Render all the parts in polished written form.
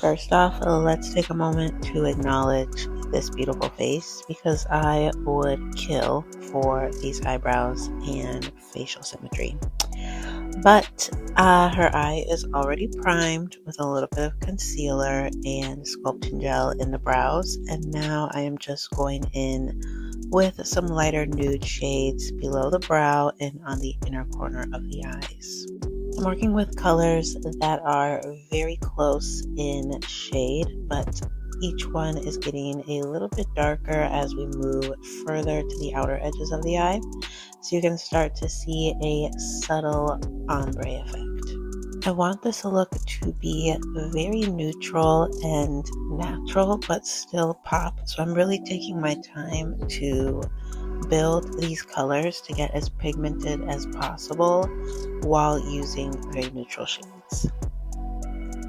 First off, let's take a moment to acknowledge this beautiful face because I would kill for these eyebrows and facial symmetry. But her eye is already primed with a little bit of concealer and sculpting gel in the brows, and now I am just going in with some lighter nude shades below the brow and on the inner corner of the eyes. I'm working with colors that are very close in shade, but each one is getting a little bit darker as we move further to the outer edges of the eye, so you can start to see a subtle ombre effect. I want this look to be very neutral and natural, but still pop, so I'm really taking my time to build these colors to get as pigmented as possible while using very neutral shades.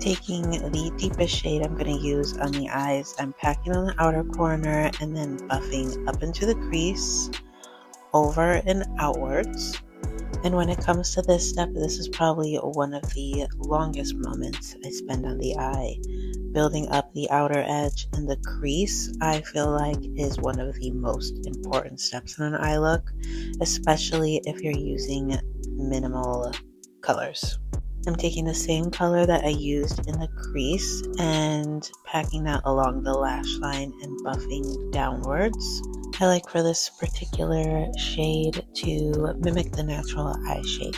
Taking the deepest shade I'm going to use on the eyes, I'm packing on the outer corner and then buffing up into the crease, over and outwards. And when it comes to this step, this is probably one of the longest moments I spend on the eye. Building up the outer edge and the crease, I feel like, is one of the most important steps in an eye look, especially if you're using minimal colors. I'm taking the same color that I used in the crease and packing that along the lash line and buffing downwards. I like for this particular shade to mimic the natural eye shape.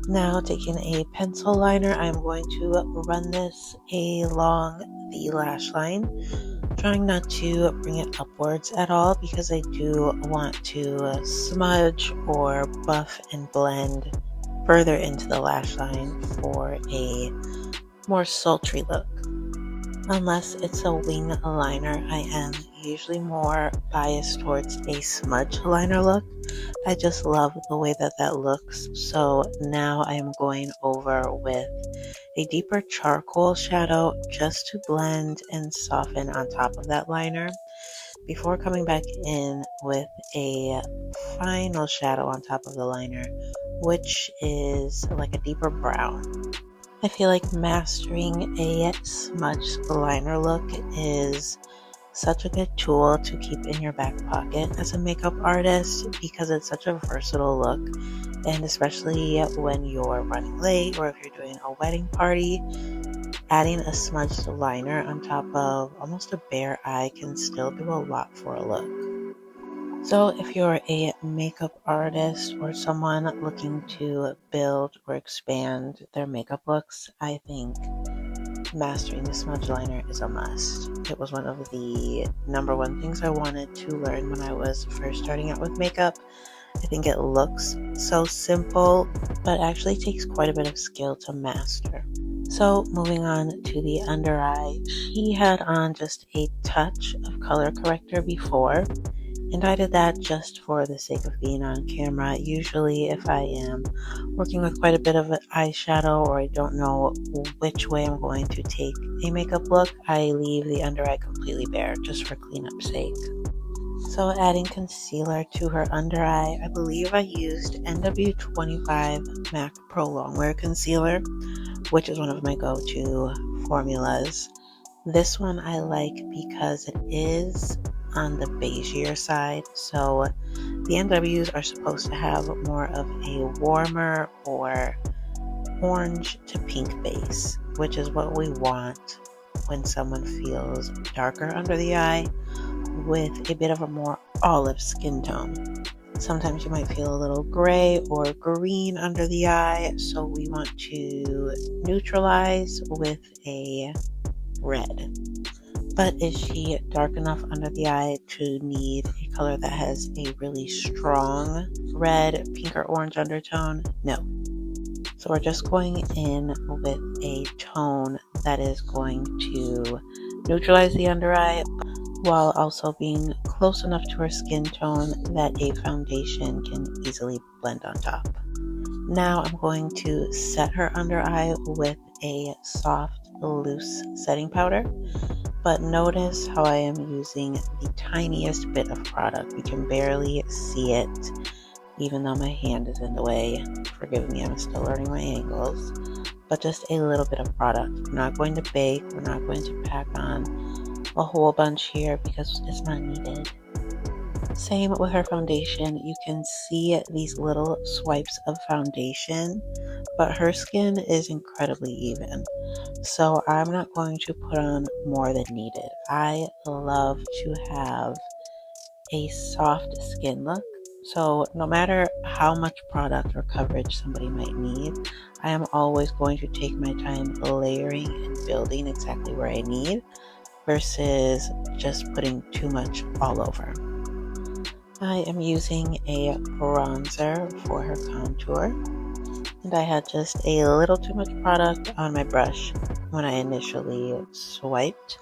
Now, taking a pencil liner, I'm going to run this along the lash line, trying not to bring it upwards at all because I do want to smudge or buff and blend further into the lash line for a more sultry look. Unless it's a wing liner, I am usually more biased towards a smudge liner look. I just love the way that looks. So now I am going over with a deeper charcoal shadow just to blend and soften on top of that liner before coming back in with a final shadow on top of the liner, which is like a deeper brown. I feel like mastering a smudge liner look is such a good tool to keep in your back pocket as a makeup artist because it's such a versatile look, and especially when you're running late or if you're doing a wedding party, adding a smudged liner on top of almost a bare eye can still do a lot for a look. So if you're a makeup artist or someone looking to build or expand their makeup looks, I think mastering the smudge liner is a must. It was one of the number one things I wanted to learn when I was first starting out with makeup. I think it looks so simple, but actually takes quite a bit of skill to master. So moving on to the under eye, she had on just a touch of color corrector before, and I did that just for the sake of being on camera. Usually if I am working with quite a bit of eyeshadow or I don't know which way I'm going to take a makeup look, I leave the under eye completely bare just for cleanup's sake. So adding concealer to her under eye, I believe I used NW25 MAC Pro Longwear Concealer, which is one of my go-to formulas. This one I like because it is on the beigeier side, so the NWs are supposed to have more of a warmer or orange to pink base, which is what we want when someone feels darker under the eye with a bit of a more olive skin tone. Sometimes you might feel a little gray or green under the eye, so we want to neutralize with a red. But is she dark enough under the eye to need a color that has a really strong red, pink, or orange undertone? No. So we're just going in with a tone that is going to neutralize the under eye while also being close enough to her skin tone that a foundation can easily blend on top. Now I'm going to set her under eye with a soft, loose setting powder. But notice how I am using the tiniest bit of product. You can barely see it, even though my hand is in the way. Forgive me, I'm still learning my angles. but just a little bit of product. We're not going to bake. We're not going to pack on a whole bunch here because it's not needed. Same with her foundation. You can see these little swipes of foundation, but her skin is incredibly even. So I'm not going to put on more than needed. I love to have a soft skin look. So no matter how much product or coverage somebody might need, I am always going to take my time layering and building exactly where I need versus just putting too much all over. I am using a bronzer for her contour, and I had just a little too much product on my brush when I initially swiped.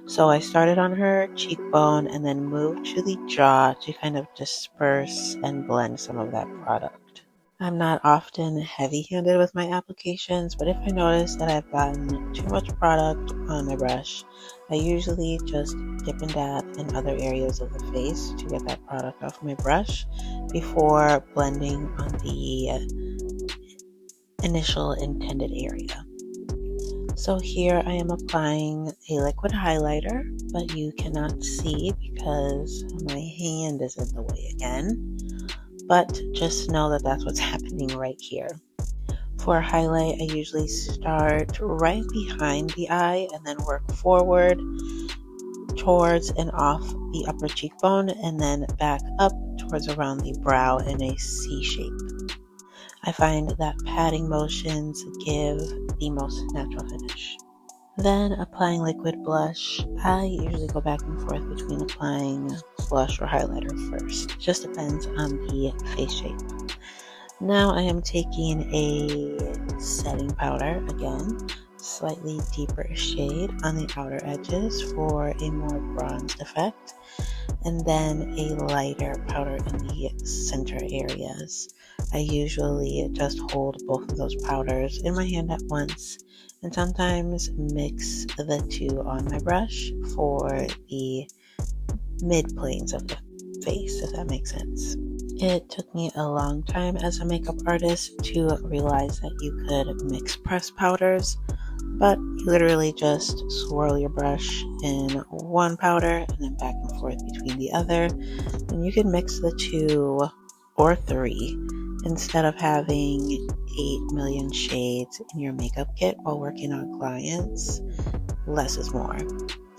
So I started on her cheekbone and then moved to the jaw to kind of disperse and blend some of that product. I'm not often heavy-handed with my applications, but if I notice that I've gotten too much product on my brush, I usually just dip and dab in other areas of the face to get that product off my brush before blending on the initial intended area. So here I am applying a liquid highlighter, but you cannot see because my hand is in the way again. But just know that that's what's happening right here. For highlight, I usually start right behind the eye and then work forward towards and off the upper cheekbone and then back up towards around the brow in a C shape. I find that patting motions give the most natural finish. Then applying liquid blush, I usually go back and forth between applying blush or highlighter first. It just depends on the face shape. Now I am taking a setting powder, again, slightly deeper shade on the outer edges for a more bronzed effect, and then a lighter powder in the center areas. I usually just hold both of those powders in my hand at once and sometimes mix the two on my brush for the mid planes of the face, if that makes sense. It took me a long time as a makeup artist to realize that you could mix pressed powders, but you literally just swirl your brush in one powder and then back and forth between the other, and you can mix the two or three instead of having 8 million shades in your makeup kit while working on clients. Less is more.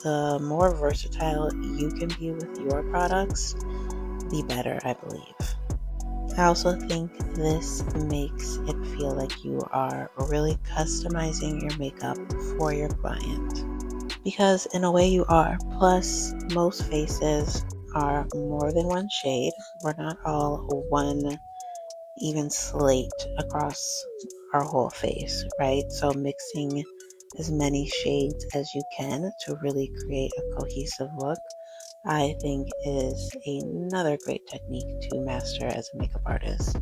The more versatile you can be with your products, the better, I believe. I also think this makes it feel like you are really customizing your makeup for your client. Because in a way you are. Plus, most faces are more than one shade. We're not all one even slate across our whole face, right? So mixing as many shades as you can to really create a cohesive look, I think is another great technique to master as a makeup artist,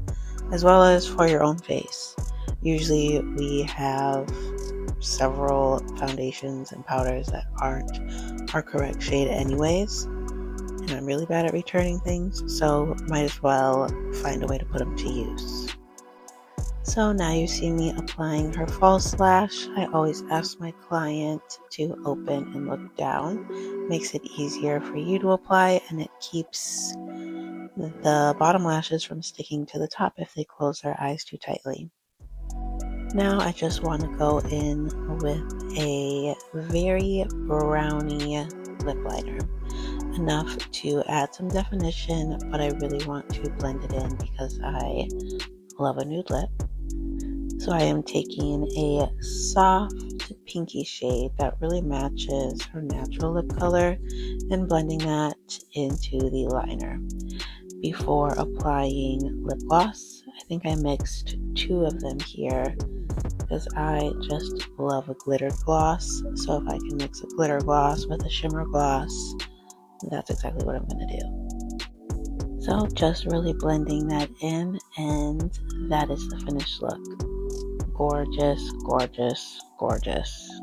as well as for your own face. Usually we have several foundations and powders that aren't our correct shade anyways, and I'm really bad at returning things, so might as well find a way to put them to use. So now you see me applying her false lash. I always ask my client to open and look down. Makes it easier for you to apply, and it keeps the bottom lashes from sticking to the top if they close their eyes too tightly. Now I just want to go in with a very browny lip liner. Enough to add some definition, but I really want to blend it in because I love a nude lip. So I am taking a soft pinky shade that really matches her natural lip color and blending that into the liner. Before applying lip gloss, I think I mixed 2 of them here because I just love a glitter gloss. So if I can mix a glitter gloss with a shimmer gloss, that's exactly what I'm going to do. So just really blending that in, and that is the finished look. Gorgeous, gorgeous, gorgeous.